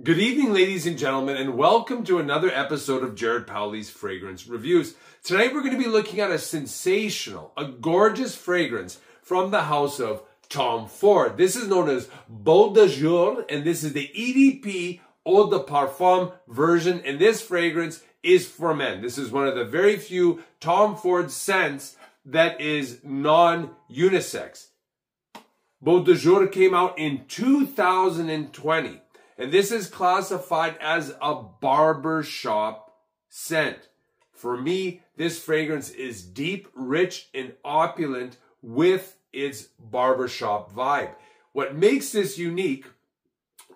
Good evening, ladies and gentlemen, and welcome to another episode of Jared Powley's Fragrance Reviews. Tonight we're going to be looking at a sensational, a gorgeous fragrance from the house of Tom Ford. This is known as Beau de Jour, and this is the EDP Eau de Parfum version, and this fragrance is for men. This is one of the very few Tom Ford scents that is non-unisex. Beau de Jour came out in 2020. And this is classified as a barbershop scent. For me, this fragrance is deep, rich, and opulent with its barbershop vibe. What makes this unique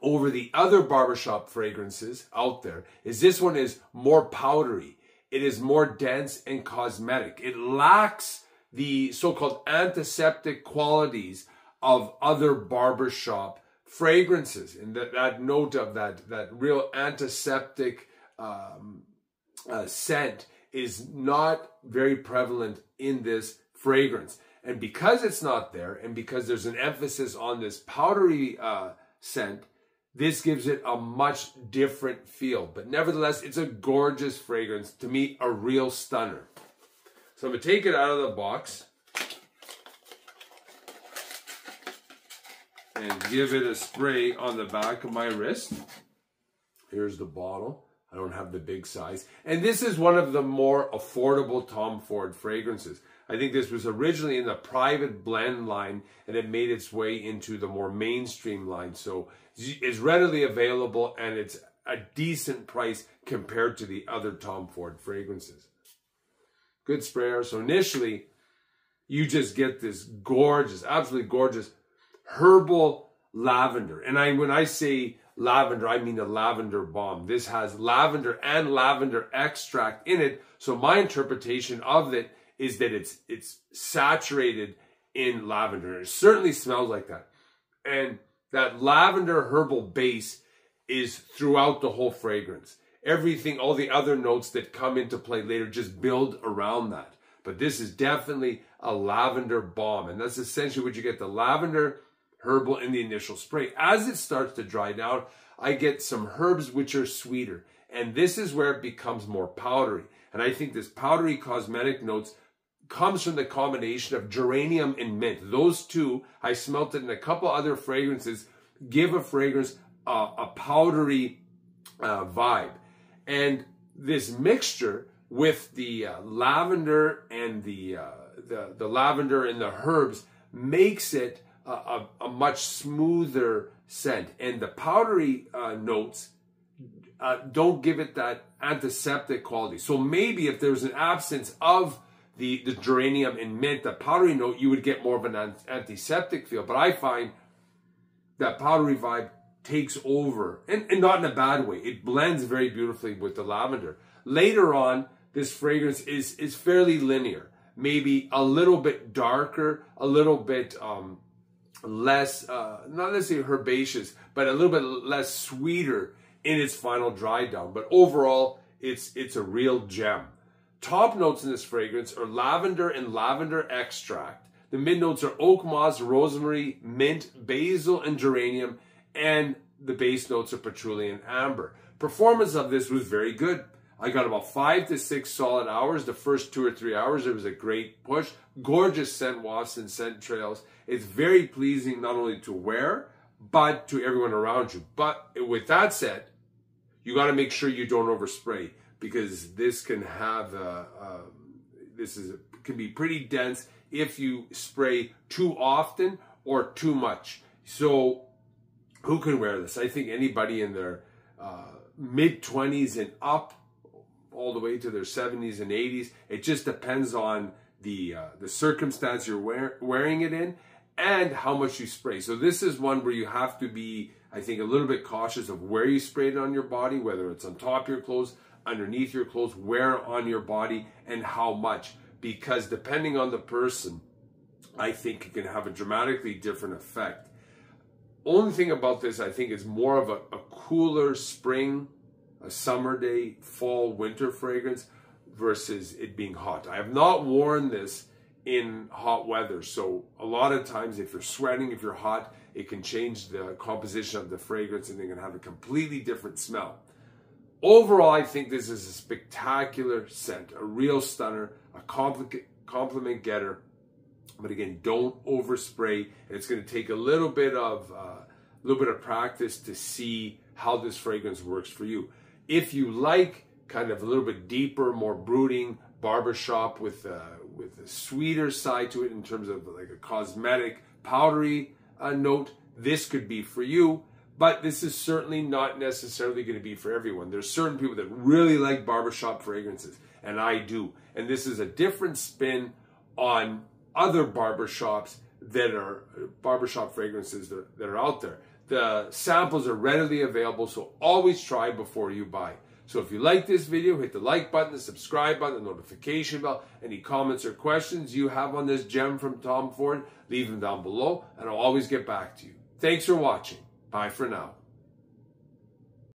over the other barbershop fragrances out there is this one is more powdery. It is more dense and cosmetic. It lacks the so-called antiseptic qualities of other barbershop fragrances, and that note of that real antiseptic scent is not very prevalent in this fragrance. And because it's not there, and because there's an emphasis on this powdery scent, this gives it a much different feel. But nevertheless, it's a gorgeous fragrance. To me, a real stunner. So I'm going to take it out of the box and give it a spray on the back of my wrist. Here's the bottle. I don't have the big size. And this is one of the more affordable Tom Ford fragrances. I think this was originally in the private blend line, and it made its way into the more mainstream line. So it's readily available, and it's a decent price compared to the other Tom Ford fragrances. Good sprayer. So initially, you just get this gorgeous, absolutely gorgeous herbal lavender. And when I say lavender, I mean a lavender bomb. This has lavender and lavender extract in it. So my interpretation of it is that it's saturated in lavender. It certainly smells like that. And that lavender herbal base is throughout the whole fragrance. Everything, all the other notes that come into play later just build around that. But this is definitely a lavender bomb. And that's essentially what you get, the lavender herbal in the initial spray. As it starts to dry down, I get some herbs which are sweeter. And this is where it becomes more powdery. And I think this powdery cosmetic notes comes from the combination of geranium and mint. Those two, I smelt it in a couple other fragrances, give a fragrance a powdery vibe. And this mixture with the lavender and the lavender and the herbs makes it a much smoother scent. And the powdery notes don't give it that antiseptic quality. So maybe if there's an absence of the geranium and mint, the powdery note, you would get more of an antiseptic feel. But I find that powdery vibe takes over, and not in a bad way. It blends very beautifully with the lavender. Later on, this fragrance is fairly linear. Maybe a little bit darker, a little bit less, not necessarily herbaceous, but a little bit less sweeter in its final dry down. But overall, it's a real gem. Top notes in this fragrance are lavender and lavender extract. The mid notes are oak moss, rosemary, mint, basil, and geranium. And the base notes are patchouli and amber. Performance of this was very good. I got about 5 to 6 solid hours. The first 2 or 3 hours, it was a great push. Gorgeous scent wafts and scent trails. It's very pleasing not only to wear, but to everyone around you. But with that said, you got to make sure you don't overspray, because this can have can be pretty dense if you spray too often or too much. So who can wear this? I think anybody in their mid-20s and up, all the way to their 70s and 80s. It just depends on the circumstance you're wearing it in and how much you spray. So this is one where you have to be, I think, a little bit cautious of where you spray it on your body, whether it's on top of your clothes, underneath your clothes, where on your body, and how much. Because depending on the person, I think it can have a dramatically different effect. Only thing about this, I think, is more of a cooler spring, a summer day, fall, winter fragrance versus it being hot. I have not worn this in hot weather. So a lot of times if you're sweating, if you're hot, It can change the composition of the fragrance and they can have a completely different smell. Overall, I think this is a spectacular scent, a real stunner, a compliment getter. But again, don't overspray. And it's going to take a little bit of practice to see how this fragrance works for you. If you like kind of a little bit deeper, more brooding barbershop with a sweeter side to it in terms of like a cosmetic, powdery note, this could be for you. But this is certainly not necessarily going to be for everyone. There's certain people that really like barbershop fragrances, and I do. And this is a different spin on other barbershops that are barbershop fragrances that are out there. The samples are readily available, so always try before you buy. So if you like this video, hit the like button, the subscribe button, the notification bell. Any comments or questions you have on this gem from Tom Ford, leave them down below, and I'll always get back to you. Thanks for watching. Bye for now.